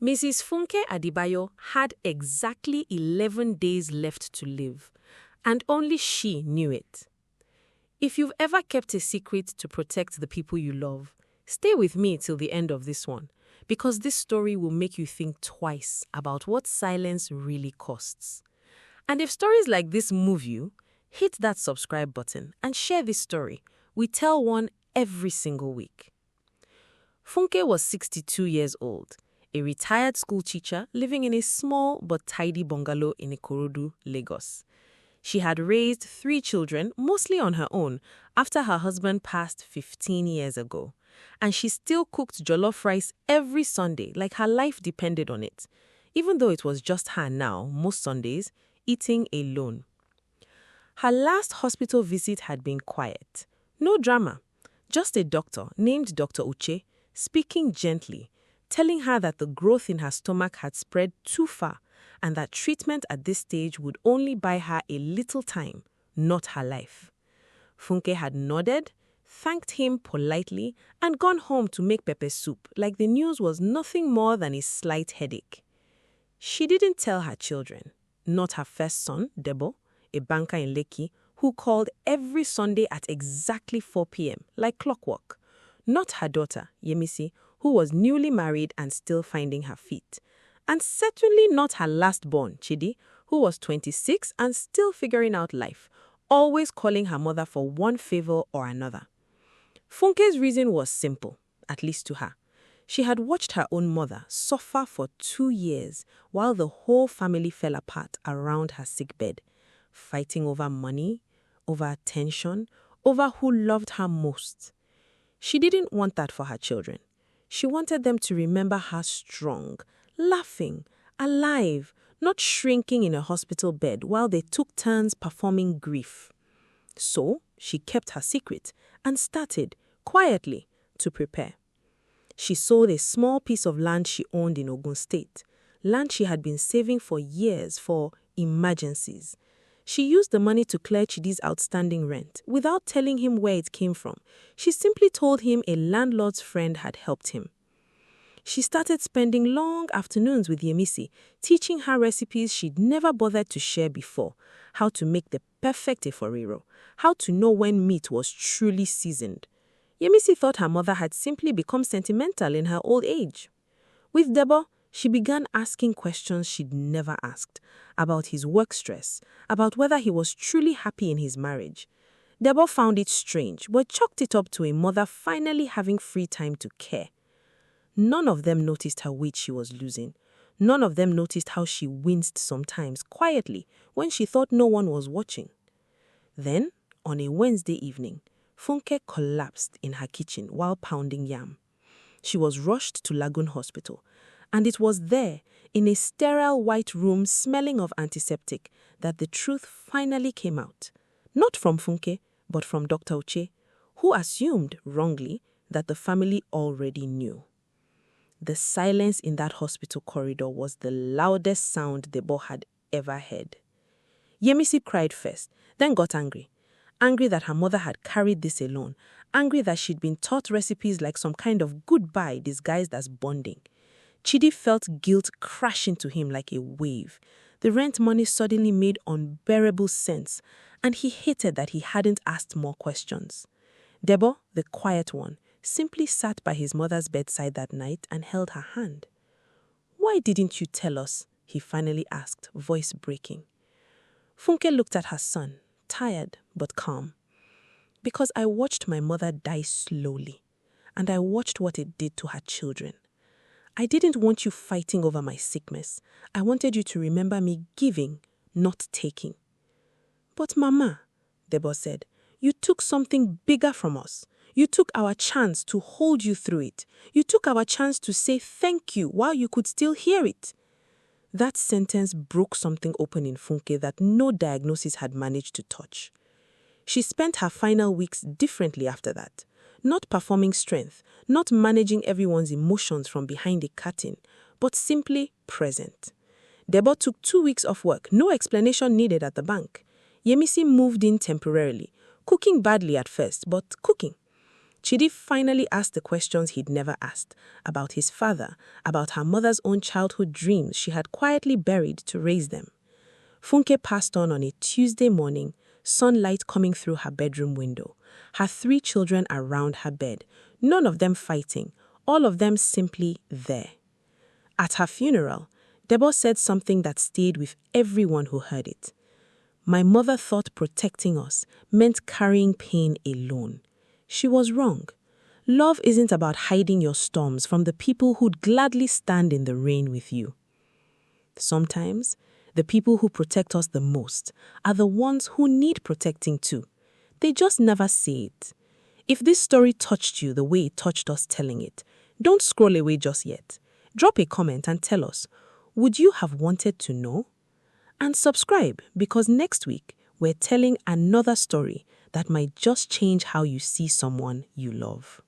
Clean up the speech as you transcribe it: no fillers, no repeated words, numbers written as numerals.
Mrs. Funke Adebayo had exactly 11 days left to live, and only she knew it. If you've ever kept a secret to protect the people you love, stay with me till the end of this one, because this story will make you think twice about what silence really costs. And if stories like this move you, hit that subscribe button and share this story. We tell one every single week. Funke was 62 years old, a retired school teacher living in a small but tidy bungalow in Ikorodu, Lagos. She had raised 3 children, mostly on her own, after her husband passed 15 years ago. And she still cooked jollof rice every Sunday like her life depended on it, even though it was just her now, most Sundays, eating alone. Her last hospital visit had been quiet. No drama. Just a doctor named Dr. Uche speaking gently, telling her that the growth in her stomach had spread too far and that treatment at this stage would only buy her a little time, not her life. Funke had nodded, thanked him politely, and gone home to make pepper soup like the news was nothing more than a slight headache. She didn't tell her children, not her first son, Debo, a banker in Lekki, who called every Sunday at exactly 4 p.m., like clockwork. Not her daughter, Yemisi, who was newly married and still finding her feet. And certainly not her last-born, Chidi, who was 26 and still figuring out life, always calling her mother for one favor or another. Funke's reason was simple, at least to her. She had watched her own mother suffer for 2 years while the whole family fell apart around her sickbed, fighting over money, over attention, over who loved her most. She didn't want that for her children. She wanted them to remember her strong, laughing, alive, not shrinking in a hospital bed while they took turns performing grief. So she kept her secret and started, quietly, to prepare. She sold a small piece of land she owned in Ogun State, land she had been saving for years for emergencies. She used the money to clear Chidi's outstanding rent without telling him where it came from. She simply told him a landlord's friend had helped him. She started spending long afternoons with Yemisi, teaching her recipes she'd never bothered to share before, how to make the perfect eforiro, how to know when meat was truly seasoned. Yemisi thought her mother had simply become sentimental in her old age. With Debo, she began asking questions she'd never asked, about his work stress, about whether he was truly happy in his marriage. Debo found it strange, but chalked it up to a mother finally having free time to care. None of them noticed how weight she was losing. None of them noticed how she winced sometimes, quietly, when she thought no one was watching. Then, on a Wednesday evening, Funke collapsed in her kitchen while pounding yam. She was rushed to Lagoon Hospital, and it was there, in a sterile white room smelling of antiseptic, that the truth finally came out. Not from Funke, but from Dr. Uche, who assumed, wrongly, that the family already knew. The silence in that hospital corridor was the loudest sound Debo had ever heard. Yemisi cried first, then got angry. Angry that her mother had carried this alone. Angry that she'd been taught recipes like some kind of goodbye disguised as bonding. Chidi felt guilt crash into him like a wave. The rent money suddenly made unbearable sense, and he hated that he hadn't asked more questions. Debo, the quiet one, simply sat by his mother's bedside that night and held her hand. "Why didn't you tell us?" he finally asked, voice breaking. Funke looked at her son, tired but calm. "Because I watched my mother die slowly, and I watched what it did to her children. I didn't want you fighting over my sickness. I wanted you to remember me giving, not taking." "But Mama," Debo said, "you took something bigger from us. You took our chance to hold you through it. You took our chance to say thank you while you could still hear it." That sentence broke something open in Funke that no diagnosis had managed to touch. She spent her final weeks differently after that. Not performing strength, not managing everyone's emotions from behind a curtain, but simply present. Debo took 2 weeks off work, no explanation needed at the bank. Yemisi moved in temporarily, cooking badly at first, but cooking. Chidi finally asked the questions he'd never asked, about his father, about her mother's own childhood dreams she had quietly buried to raise them. Funke passed on a Tuesday morning, sunlight coming through her bedroom window, her 3 children around her bed, none of them fighting, all of them simply there. At her funeral, Debo said something that stayed with everyone who heard it. My mother thought protecting us meant carrying pain alone. She was wrong. Love isn't about hiding your storms from the people who'd gladly stand in the rain with you. Sometimes, the people who protect us the most are the ones who need protecting too. They just never say it. If this story touched you the way it touched us telling it, don't scroll away just yet. Drop a comment and tell us, would you have wanted to know? And subscribe, because next week we're telling another story that might just change how you see someone you love.